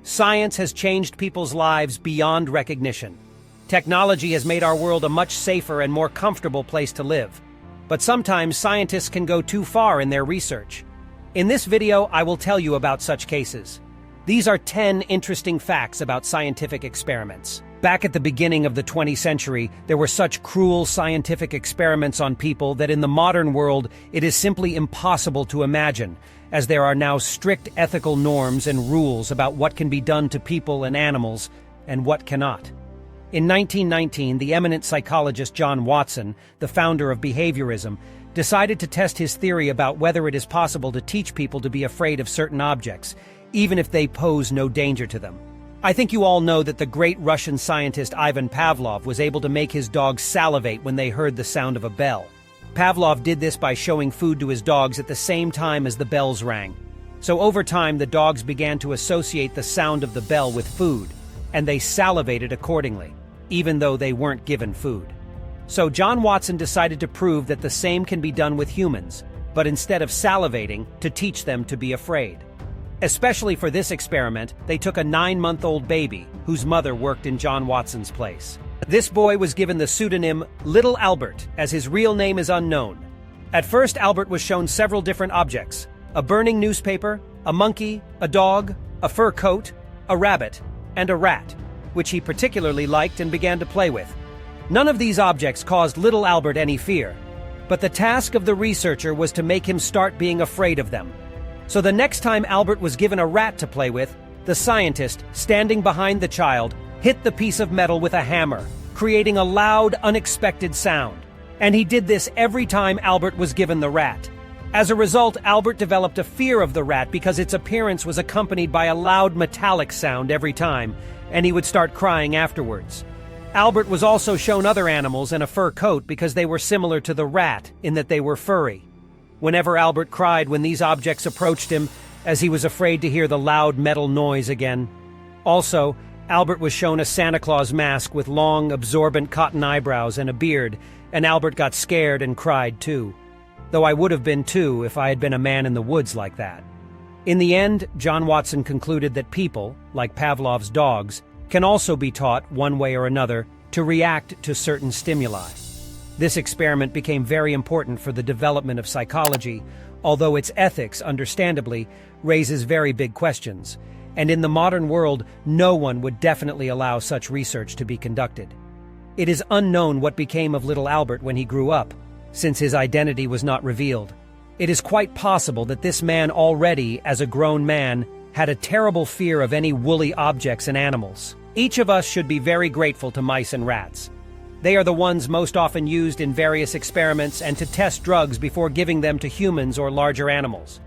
Science has changed people's lives beyond recognition. Technology has made our world a much safer and more comfortable place to live. But sometimes scientists can go too far in their research. In this video, I will tell you about such cases. These are 10 interesting facts about scientific experiments. Back at the beginning of the 20th century, there were such cruel scientific experiments on people that in the modern world, it is simply impossible to imagine, as there are now strict ethical norms and rules about what can be done to people and animals, and what cannot. In 1919, the eminent psychologist John Watson, the founder of behaviorism, decided to test his theory about whether it is possible to teach people to be afraid of certain objects, even if they pose no danger to them. I think you all know that the great Russian scientist Ivan Pavlov was able to make his dogs salivate when they heard the sound of a bell. Pavlov did this by showing food to his dogs at the same time as the bells rang. So over time, the dogs began to associate the sound of the bell with food, and they salivated accordingly, even though they weren't given food. So John Watson decided to prove that the same can be done with humans, but instead of salivating, to teach them to be afraid. Especially for this experiment, they took a 9-month-old baby, whose mother worked in John Watson's place. This boy was given the pseudonym Little Albert, as his real name is unknown. At first, Albert was shown several different objects: a burning newspaper, a monkey, a dog, a fur coat, a rabbit, and a rat, which he particularly liked and began to play with. None of these objects caused little Albert any fear, but the task of the researcher was to make him start being afraid of them. So the next time Albert was given a rat to play with, the scientist, standing behind the child, hit the piece of metal with a hammer, creating a loud, unexpected sound. And he did this every time Albert was given the rat. As a result, Albert developed a fear of the rat because its appearance was accompanied by a loud metallic sound every time, and he would start crying afterwards. Albert was also shown other animals and a fur coat because they were similar to the rat in that they were furry. Whenever Albert cried when these objects approached him, as he was afraid to hear the loud metal noise again. Also, Albert was shown a Santa Claus mask with long, absorbent cotton eyebrows and a beard, and Albert got scared and cried too. Though I would have been too if I had been a man in the woods like that. In the end, John Watson concluded that people, like Pavlov's dogs, can also be taught, one way or another, to react to certain stimuli. This experiment became very important for the development of psychology, although its ethics, understandably, raises very big questions. And in the modern world, no one would definitely allow such research to be conducted. It is unknown what became of little Albert when he grew up, since his identity was not revealed. It is quite possible that this man already, as a grown man, had a terrible fear of any woolly objects and animals. Each of us should be very grateful to mice and rats. They are the ones most often used in various experiments and to test drugs before giving them to humans or larger animals.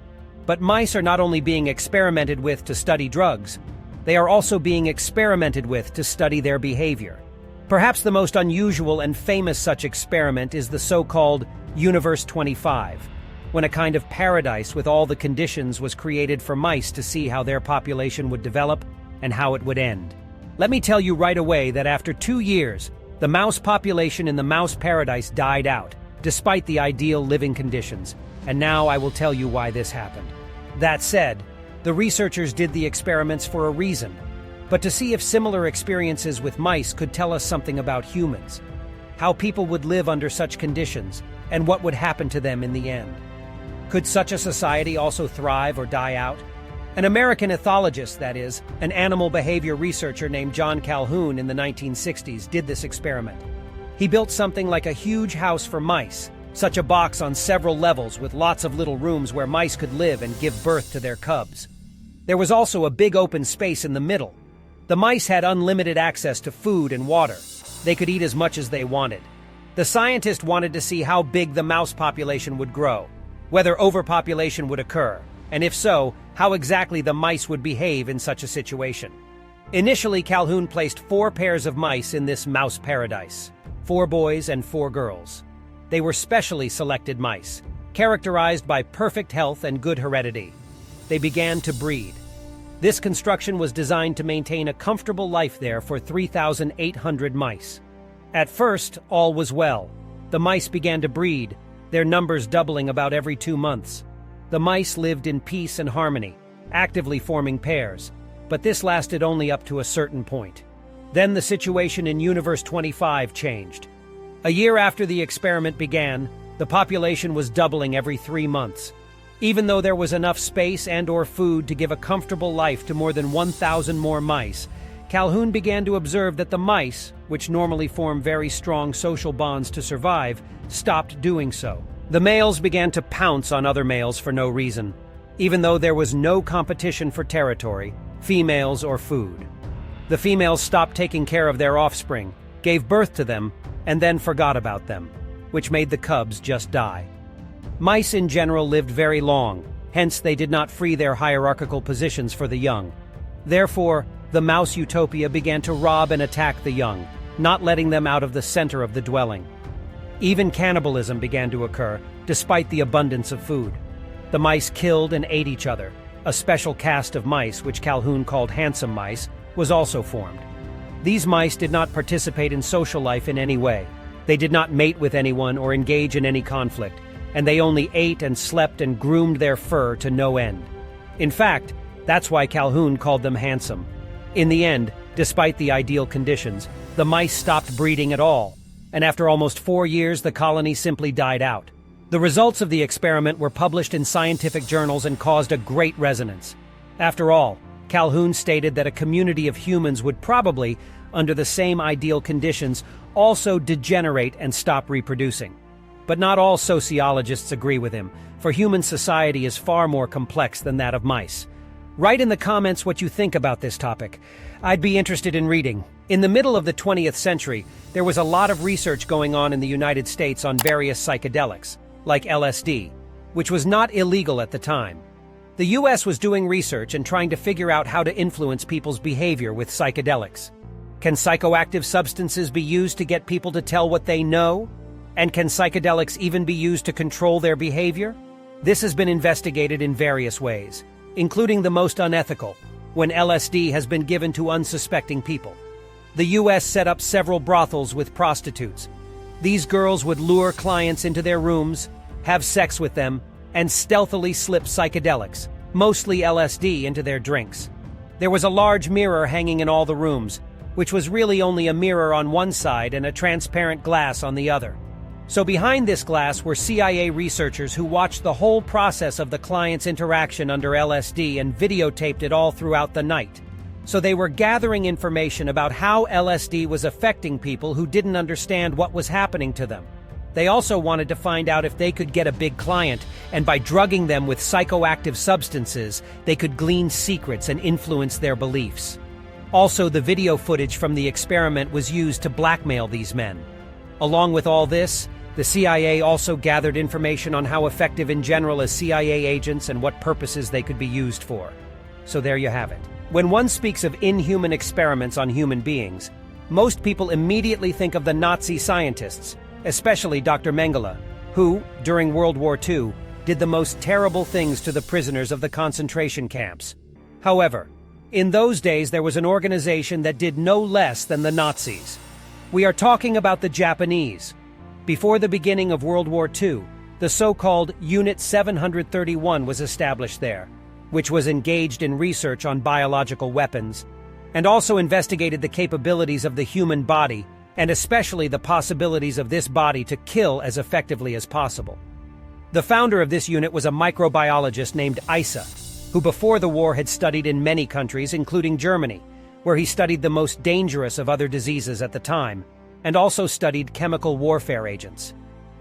But mice are not only being experimented with to study drugs, they are also being experimented with to study their behavior. Perhaps the most unusual and famous such experiment is the so-called Universe 25, when a kind of paradise with all the conditions was created for mice to see how their population would develop and how it would end. Let me tell you right away that after 2 years, the mouse population in the mouse paradise died out, despite the ideal living conditions, and now I will tell you why this happened. That said, the researchers did the experiments for a reason, but to see if similar experiences with mice could tell us something about humans, how people would live under such conditions, and what would happen to them in the end. Could such a society also thrive or die out? An American ethologist, that is, an animal behavior researcher named John Calhoun in the 1960s, did this experiment. He built something like a huge house for mice, such a box on several levels with lots of little rooms where mice could live and give birth to their cubs. There was also a big open space in the middle. The mice had unlimited access to food and water. They could eat as much as they wanted. The scientist wanted to see how big the mouse population would grow, whether overpopulation would occur, and if so, how exactly the mice would behave in such a situation. Initially, Calhoun placed 4 pairs of mice in this mouse paradise, 4 boys and 4 girls. They were specially selected mice, characterized by perfect health and good heredity. They began to breed. This construction was designed to maintain a comfortable life there for 3,800 mice. At first, all was well. The mice began to breed, their numbers doubling about every 2 months. The mice lived in peace and harmony, actively forming pairs. but this lasted only up to a certain point. Then the situation in Universe 25 changed. A year after the experiment began, the population was doubling every 3 months. Even though there was enough space and/or food to give a comfortable life to more than 1,000 more mice, Calhoun began to observe that the mice, which normally form very strong social bonds to survive, stopped doing so. The males began to pounce on other males for no reason, even though there was no competition for territory, females, or food. The females stopped taking care of their offspring, gave birth to them, and then forgot about them, which made the cubs just die. Mice in general lived very long, hence they did not free their hierarchical positions for the young. Therefore, the mouse utopia began to rob and attack the young, not letting them out of the center of the dwelling. Even cannibalism began to occur, despite the abundance of food. The mice killed and ate each other. A special caste of mice, which Calhoun called handsome mice, was also formed. These mice did not participate in social life in any way. They did not mate with anyone or engage in any conflict, and they only ate and slept and groomed their fur to no end. In fact, that's why Calhoun called them handsome. In the end, despite the ideal conditions, the mice stopped breeding at all, and after almost 4 years, the colony simply died out. The results of the experiment were published in scientific journals and caused a great resonance. After all, Calhoun stated that a community of humans would probably, under the same ideal conditions, also degenerate and stop reproducing. But not all sociologists agree with him, for human society is far more complex than that of mice. Write in the comments what you think about this topic. I'd be interested in reading. In the middle of the 20th century, there was a lot of research going on in the United States on various psychedelics, like LSD, which was not illegal at the time. The US was doing research and trying to figure out how to influence people's behavior with psychedelics. Can psychoactive substances be used to get people to tell what they know? And can psychedelics even be used to control their behavior? This has been investigated in various ways, including the most unethical, when LSD has been given to unsuspecting people. The US set up several brothels with prostitutes. These girls would lure clients into their rooms, have sex with them, and stealthily slip psychedelics, mostly LSD, into their drinks. There was a large mirror hanging in all the rooms, which was really only a mirror on one side and a transparent glass on the other. So behind this glass were CIA researchers who watched the whole process of the client's interaction under LSD and videotaped it all throughout the night. So they were gathering information about how LSD was affecting people who didn't understand what was happening to them. They also wanted to find out if they could get a big client, and by drugging them with psychoactive substances, they could glean secrets and influence their beliefs. Also, the video footage from the experiment was used to blackmail these men. Along with all this, the CIA also gathered information on how effective in general as CIA agents and what purposes they could be used for. So there you have it. When one speaks of inhuman experiments on human beings, most people immediately think of the Nazi scientists, especially Dr. Mengele, who, during World War II, did the most terrible things to the prisoners of the concentration camps. However, in those days there was an organization that did no less than the Nazis. We are talking about the Japanese. Before the beginning of World War II, the so-called Unit 731 was established there, which was engaged in research on biological weapons, and also investigated the capabilities of the human body, and especially the possibilities of this body to kill as effectively as possible. The founder of this unit was a microbiologist named Issa, who before the war had studied in many countries, including Germany, where he studied the most dangerous of other diseases at the time, and also studied chemical warfare agents.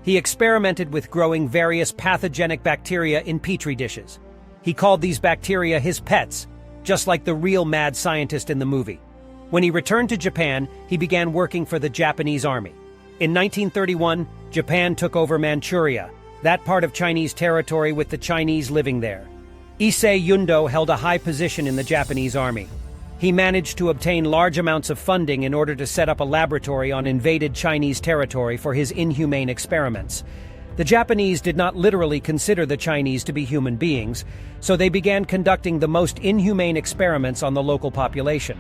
He experimented with growing various pathogenic bacteria in petri dishes. He called these bacteria his pets, just like the real mad scientist in the movie. When he returned to Japan, he began working for the Japanese army. In 1931, Japan took over Manchuria, that part of Chinese territory with the Chinese living there. Issei Yundo held a high position in the Japanese army. He managed to obtain large amounts of funding in order to set up a laboratory on invaded Chinese territory for his inhumane experiments. The Japanese did not literally consider the Chinese to be human beings, so they began conducting the most inhumane experiments on the local population.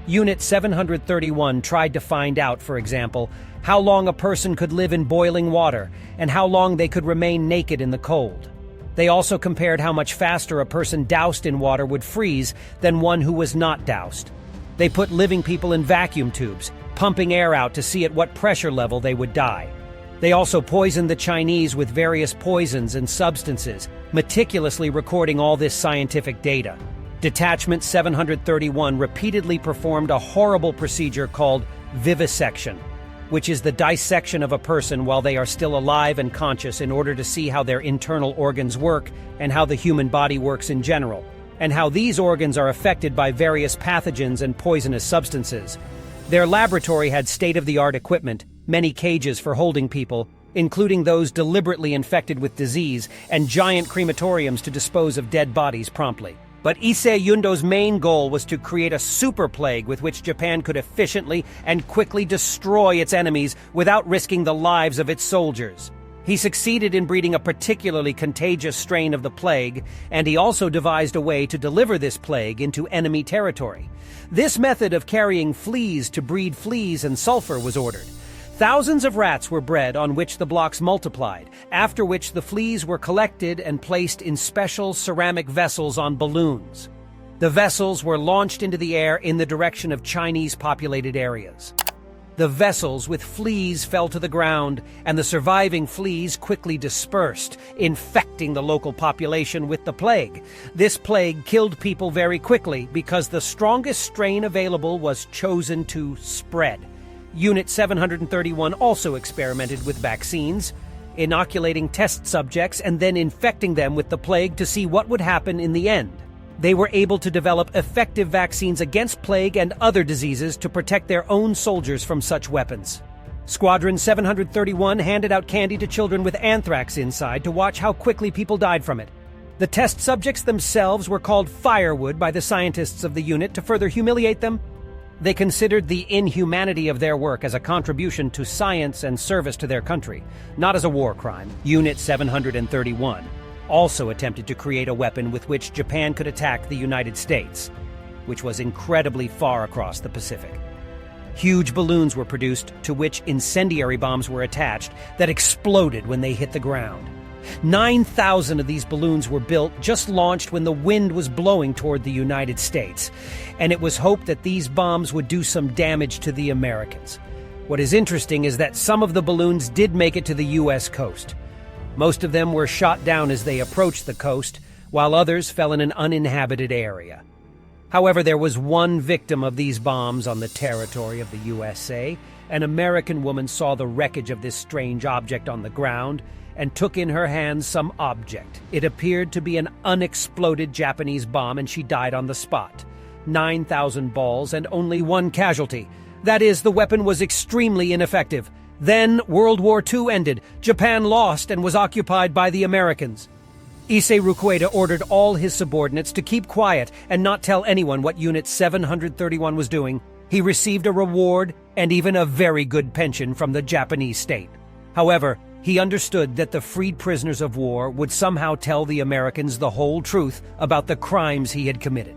Unit 731 tried to find out, for example, how long a person could live in boiling water and how long they could remain naked in the cold. They also compared how much faster a person doused in water would freeze than one who was not doused. They put living people in vacuum tubes, pumping air out to see at what pressure level they would die. They also poisoned the Chinese with various poisons and substances, meticulously recording all this scientific data. Detachment 731 repeatedly performed a horrible procedure called vivisection, which is the dissection of a person while they are still alive and conscious in order to see how their internal organs work and how the human body works in general, and how these organs are affected by various pathogens and poisonous substances. Their laboratory had state-of-the-art equipment, many cages for holding people, including those deliberately infected with disease, and giant crematoriums to dispose of dead bodies promptly. But Issei Yundo's main goal was to create a super plague with which Japan could efficiently and quickly destroy its enemies without risking the lives of its soldiers. He succeeded in breeding a particularly contagious strain of the plague, and he also devised a way to deliver this plague into enemy territory. This method of carrying fleas to breed fleas and sulfur was ordered. Thousands of rats were bred on which the blocks multiplied, after which the fleas were collected and placed in special ceramic vessels on balloons. The vessels were launched into the air in the direction of Chinese populated areas. The vessels with fleas fell to the ground, and the surviving fleas quickly dispersed, infecting the local population with the plague. This plague killed people very quickly because the strongest strain available was chosen to spread. Unit 731 also experimented with vaccines, inoculating test subjects and then infecting them with the plague to see what would happen in the end. They were able to develop effective vaccines against plague and other diseases to protect their own soldiers from such weapons. Squadron 731 handed out candy to children with anthrax inside to watch how quickly people died from it. The test subjects themselves were called firewood by the scientists of the unit to further humiliate them. They considered the inhumanity of their work as a contribution to science and service to their country, not as a war crime. Unit 731 also attempted to create a weapon with which Japan could attack the United States, which was incredibly far across the Pacific. Huge balloons were produced to which incendiary bombs were attached that exploded when they hit the ground. 9,000 of these balloons were built, just launched when the wind was blowing toward the United States, and it was hoped that these bombs would do some damage to the Americans. What is interesting is that some of the balloons did make it to the U.S. coast. Most of them were shot down as they approached the coast, while others fell in an uninhabited area. However, there was one victim of these bombs on the territory of the USA. An American woman saw the wreckage of this strange object on the ground and took in her hands some object. It appeared to be an unexploded Japanese bomb, and she died on the spot. 9,000 balls and only one casualty. That is, the weapon was extremely ineffective. Then World War II ended. Japan lost and was occupied by the Americans. Issei Rukweda ordered all his subordinates to keep quiet and not tell anyone what Unit 731 was doing. He received a reward and even a very good pension from the Japanese state. However, he understood that the freed prisoners of war would somehow tell the Americans the whole truth about the crimes he had committed.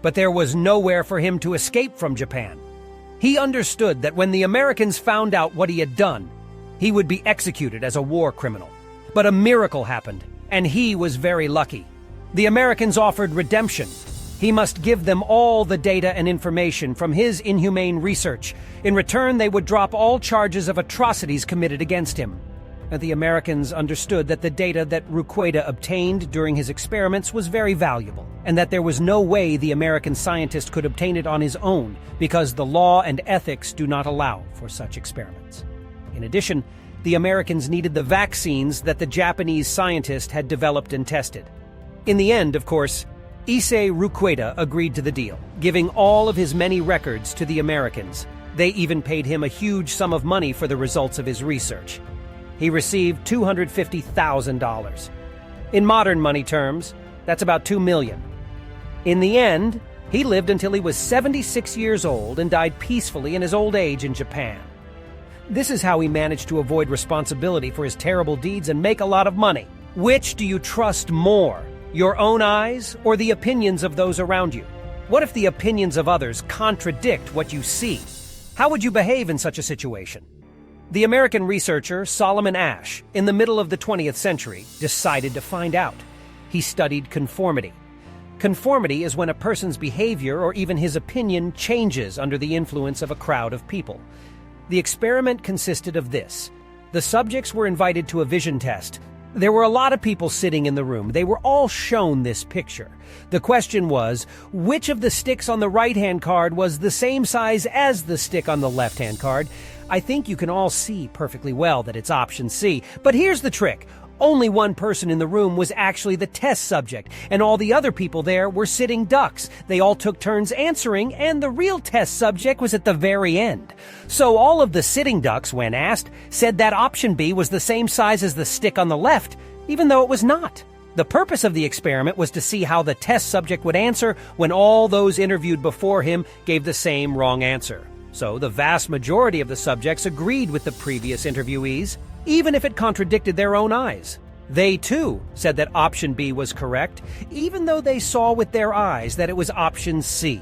But there was nowhere for him to escape from Japan. He understood that when the Americans found out what he had done, he would be executed as a war criminal. But a miracle happened, and he was very lucky. The Americans offered redemption. He must give them all the data and information from his inhumane research. In return, they would drop all charges of atrocities committed against him. And the Americans understood that the data that Rukweda obtained during his experiments was very valuable, and that there was no way the American scientist could obtain it on his own because the law and ethics do not allow for such experiments. In addition, the Americans needed the vaccines that the Japanese scientist had developed and tested. In the end, of course, Issei Rukweda agreed to the deal, giving all of his many records to the Americans. They even paid him a huge sum of money for the results of his research. He received $250,000. In modern money terms, that's about $2 million. In the end, he lived until he was 76 years old and died peacefully in his old age in Japan. This is how he managed to avoid responsibility for his terrible deeds and make a lot of money. Which do you trust more, your own eyes or the opinions of those around you? What if the opinions of others contradict what you see? How would you behave in such a situation? The American researcher Solomon Asch, in the middle of the 20th century, decided to find out. he studied conformity. Conformity is when a person's behavior or even his opinion changes under the influence of a crowd of people. The experiment consisted of this. The subjects were invited to a vision test. There were a lot of people sitting in the room. They were all shown this picture. The question was, which of the sticks on the right-hand card was the same size as the stick on the left-hand card? I think you can all see perfectly well that it's option C. But here's the trick. Only one person in the room was actually the test subject, and all the other people there were sitting ducks. They all took turns answering, and the real test subject was at the very end. So all of the sitting ducks, when asked, said that option B was the same size as the stick on the left, even though it was not. The purpose of the experiment was to see how the test subject would answer when all those interviewed before him gave the same wrong answer. So the vast majority of the subjects agreed with the previous interviewees, even if it contradicted their own eyes. They, too, said that option B was correct, even though they saw with their eyes that it was option C.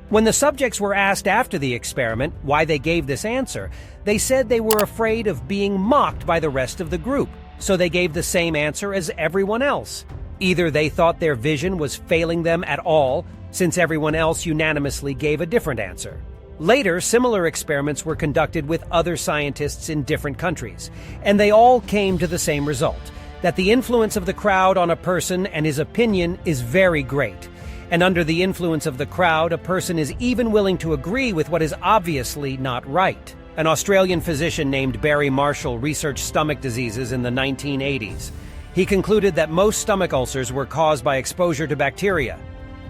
When the subjects were asked after the experiment why they gave this answer, they said they were afraid of being mocked by the rest of the group, so they gave the same answer as everyone else. Either they thought their vision was failing them at all, since everyone else unanimously gave a different answer. Later, similar experiments were conducted with other scientists in different countries, and they all came to the same result, that the influence of the crowd on a person and his opinion is very great. And under the influence of the crowd, a person is even willing to agree with what is obviously not right. An Australian physician named Barry Marshall researched stomach diseases in the 1980s. He concluded that most stomach ulcers were caused by exposure to bacteria.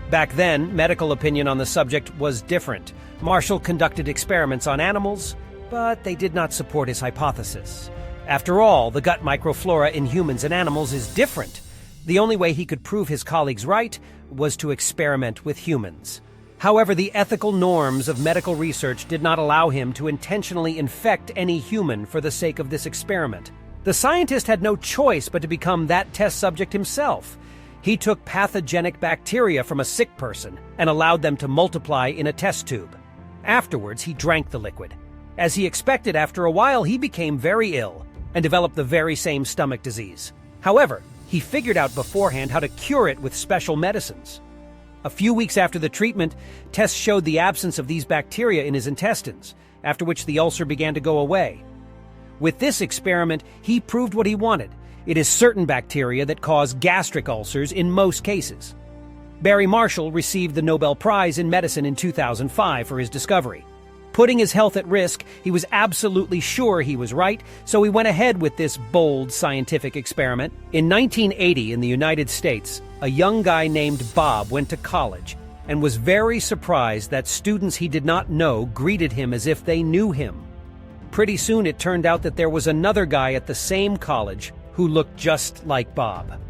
Back then, medical opinion on the subject was different. Marshall conducted experiments on animals, but they did not support his hypothesis. After all, the gut microflora in humans and animals is different. The only way he could prove his colleagues right was to experiment with humans. However, the ethical norms of medical research did not allow him to intentionally infect any human for the sake of this experiment. The scientist had no choice but to become that test subject himself. He took pathogenic bacteria from a sick person and allowed them to multiply in a test tube. Afterwards, he drank the liquid. As he expected, after a while, he became very ill and developed the very same stomach disease. However, he figured out beforehand how to cure it with special medicines. A few weeks after the treatment, tests showed the absence of these bacteria in his intestines, after which the ulcer began to go away. With this experiment, he proved what he wanted. It is certain bacteria that cause gastric ulcers in most cases. Barry Marshall received the Nobel Prize in Medicine in 2005 for his discovery. Putting his health at risk, he was absolutely sure he was right, so he went ahead with this bold scientific experiment. In 1980, in the United States, a young guy named Bob went to college and was very surprised that students he did not know greeted him as if they knew him. Pretty soon it turned out that there was another guy at the same college who looked just like Bob.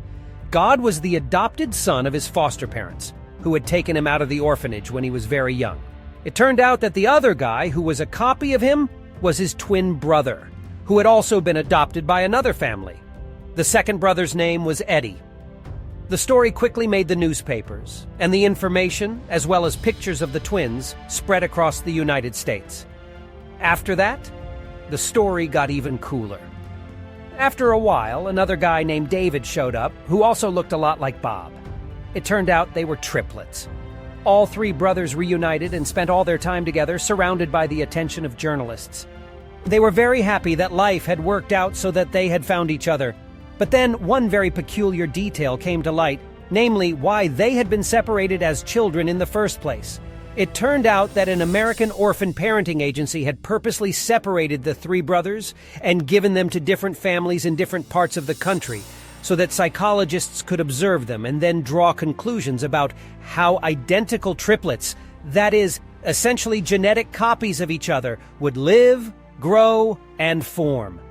God was the adopted son of his foster parents, who had taken him out of the orphanage when he was very young. It turned out that the other guy, who was a copy of him, was his twin brother, who had also been adopted by another family. The second brother's name was Eddie. The story quickly made the newspapers, and the information, as well as pictures of the twins, spread across the United States. After that, the story got even cooler. After a while, another guy named David showed up, who also looked a lot like Bob. It turned out they were triplets. All three brothers reunited and spent all their time together, surrounded by the attention of journalists. They were very happy that life had worked out so that they had found each other. But then one very peculiar detail came to light, namely why they had been separated as children in the first place. It turned out that an American orphan parenting agency had purposely separated the three brothers and given them to different families in different parts of the country, so that psychologists could observe them and then draw conclusions about how identical triplets, that is, essentially genetic copies of each other, would live, grow, and form.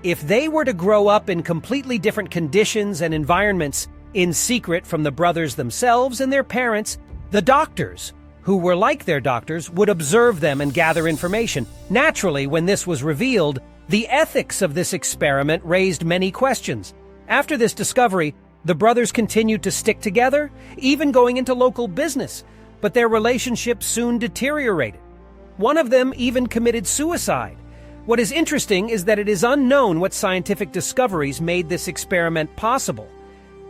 If they were to grow up in completely different conditions and environments, in secret from the brothers themselves and their parents, the doctors, who were like their doctors, would observe them and gather information. Naturally, when this was revealed, the ethics of this experiment raised many questions. After this discovery, the brothers continued to stick together, even going into local business, but their relationship soon deteriorated. One of them even committed suicide. What is interesting is that it is unknown what scientific discoveries made this experiment possible.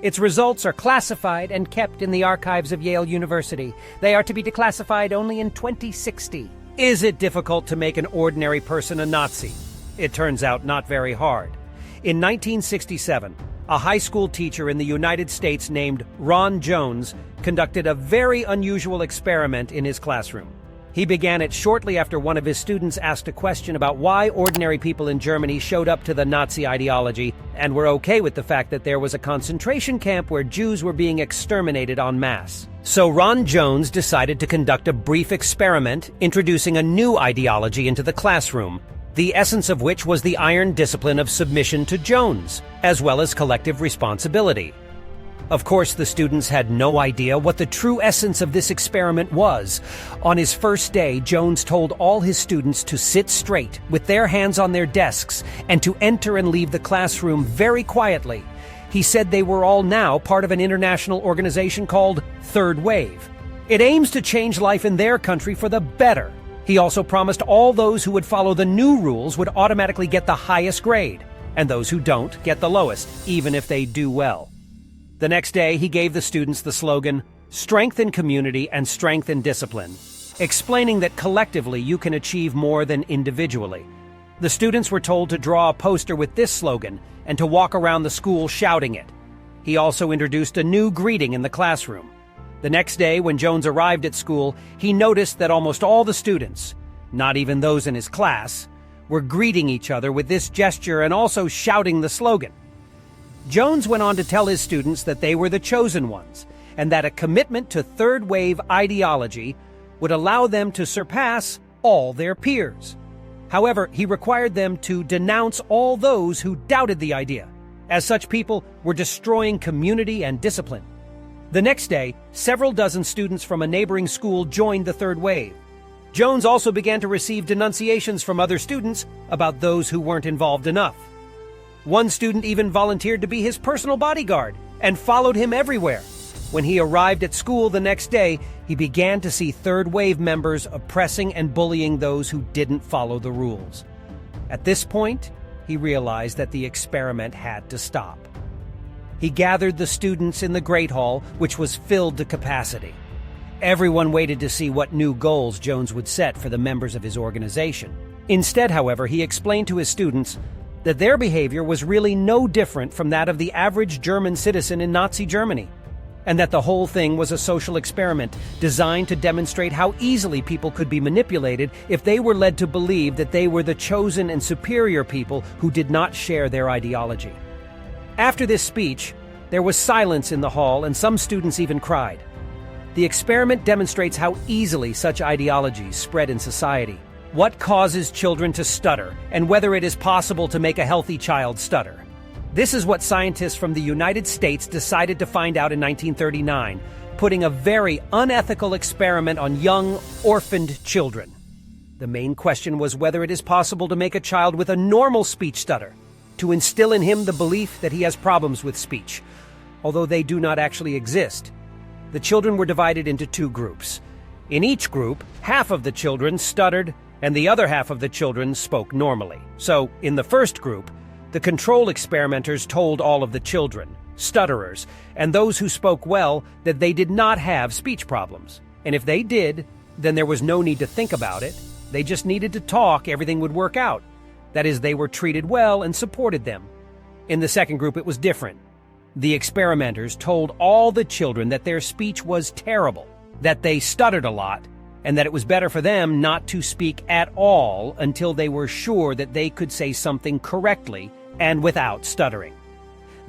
Its results are classified and kept in the archives of Yale University. They are to be declassified only in 2060. Is it difficult to make an ordinary person a Nazi? It turns out not very hard. In 1967, a high school teacher in the United States named Ron Jones conducted a very unusual experiment in his classroom. He began it shortly after one of his students asked a question about why ordinary people in Germany showed up to the Nazi ideology and were okay with the fact that there was a concentration camp where Jews were being exterminated en masse. So Ron Jones decided to conduct a brief experiment introducing a new ideology into the classroom, the essence of which was the iron discipline of submission to Jones, as well as collective responsibility. Of course, the students had no idea what the true essence of this experiment was. On his first day, Jones told all his students to sit straight, with their hands on their desks, and to enter and leave the classroom very quietly. He said they were all now part of an international organization called Third Wave. It aims to change life in their country for the better. He also promised all those who would follow the new rules would automatically get the highest grade, and those who don't get the lowest, even if they do well. The next day, he gave the students the slogan, "Strength in community and strength in discipline," explaining that collectively you can achieve more than individually. The students were told to draw a poster with this slogan and to walk around the school shouting it. He also introduced a new greeting in the classroom. The next day, when Jones arrived at school, he noticed that almost all the students, not even those in his class, were greeting each other with this gesture and also shouting the slogan. Jones went on to tell his students that they were the chosen ones, and that a commitment to third wave ideology would allow them to surpass all their peers. However, he required them to denounce all those who doubted the idea, as such people were destroying community and discipline. The next day, several dozen students from a neighboring school joined the third wave. Jones also began to receive denunciations from other students about those who weren't involved enough. One student even volunteered to be his personal bodyguard and followed him everywhere. When he arrived at school the next day, he began to see third wave members oppressing and bullying those who didn't follow the rules. At this point, he realized that the experiment had to stop. He gathered the students in the Great Hall, which was filled to capacity. Everyone waited to see what new goals Jones would set for the members of his organization. Instead, however, he explained to his students that their behavior was really no different from that of the average German citizen in Nazi Germany, and that the whole thing was a social experiment designed to demonstrate how easily people could be manipulated if they were led to believe that they were the chosen and superior people who did not share their ideology. After this speech, there was silence in the hall and some students even cried. The experiment demonstrates how easily such ideologies spread in society. What causes children to stutter, and whether it is possible to make a healthy child stutter. This is what scientists from the United States decided to find out in 1939, putting a very unethical experiment on young, orphaned children. The main question was whether it is possible to make a child with a normal speech stutter, to instill in him the belief that he has problems with speech, although they do not actually exist. The children were divided into two groups. In each group, half of the children stuttered and the other half of the children spoke normally. So, in the first group, the control experimenters told all of the children, stutterers, and those who spoke well that they did not have speech problems. And if they did, then there was no need to think about it. They just needed to talk, everything would work out. That is, they were treated well and supported them. In the second group, it was different. The experimenters told all the children that their speech was terrible, that they stuttered a lot, and that it was better for them not to speak at all until they were sure that they could say something correctly and without stuttering.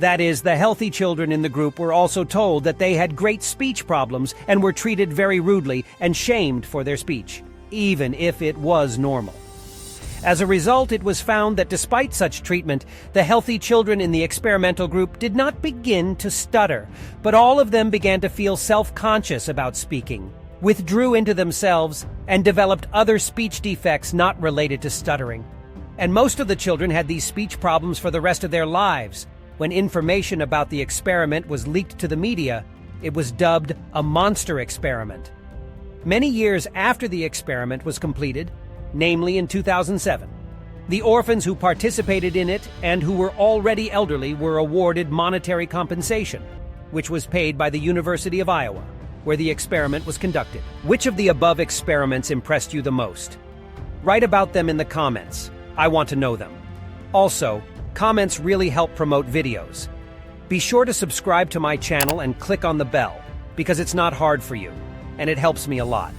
That is, the healthy children in the group were also told that they had great speech problems and were treated very rudely and shamed for their speech, even if it was normal. As a result, it was found that despite such treatment, the healthy children in the experimental group did not begin to stutter, but all of them began to feel self-conscious about speaking, withdrew into themselves, and developed other speech defects not related to stuttering. And most of the children had these speech problems for the rest of their lives. When information about the experiment was leaked to the media, it was dubbed a monster experiment. Many years after the experiment was completed, namely in 2007, the orphans who participated in it and who were already elderly were awarded monetary compensation. which was paid by the University of Iowa, where the experiment was conducted. Which of the above experiments impressed you the most? Write about them in the comments. I want to know them. Also, comments really help promote videos. Be sure to subscribe to my channel and click on the bell, because it's not hard for you, and it helps me a lot.